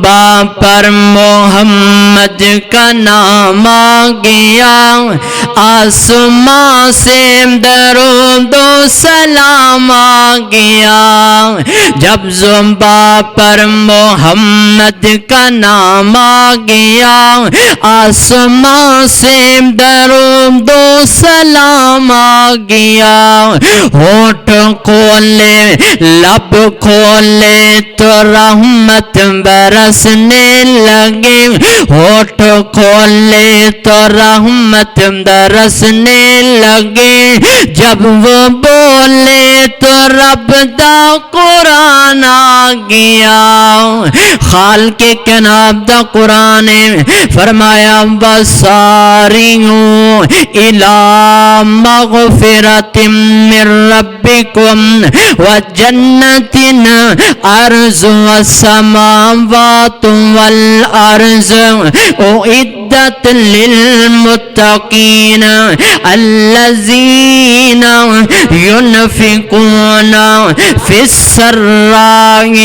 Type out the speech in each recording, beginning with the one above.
زباں پر محمد کا نام آ گیا، آسمان سے درود و سلام آ گیا۔ جب زباں پر محمد کا نام آ گیا، آسمان سے درود و سلام آ گیا۔ ہونٹ کھولے لب کھولے تو رحمت برسنے لگے، ہونٹ کھولے تو رحمت برسنے لگے۔ جب وہ بولے تو رب دا قرآن آ گیا۔ خالق کائنات دا قرآن فرمایا وَسَارِعُوا إِلَىٰ مَغْفِرَةٍ مِّن رَّبِّكُمْ وَجَنَّةٍ عَرْضُهَا السَّمَاوَاتُ وَالْأَرْضُ أُعِدَّتْ لِلْمُتَّقِينَ الَّذِينَ يُنْفِقُونَ فِي السَّرَّاءِ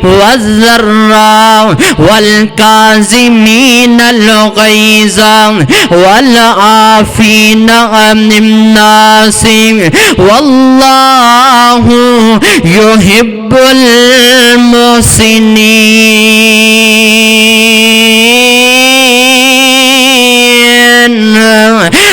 وَالضَّرَّاءِ وَالْكَاظِمِينَ الْغَيْظَ وَالْعَافِينَ عَنِ النَّاسِ وَاللَّهُ يُحِبُّ الْمُحْسِنِينَ۔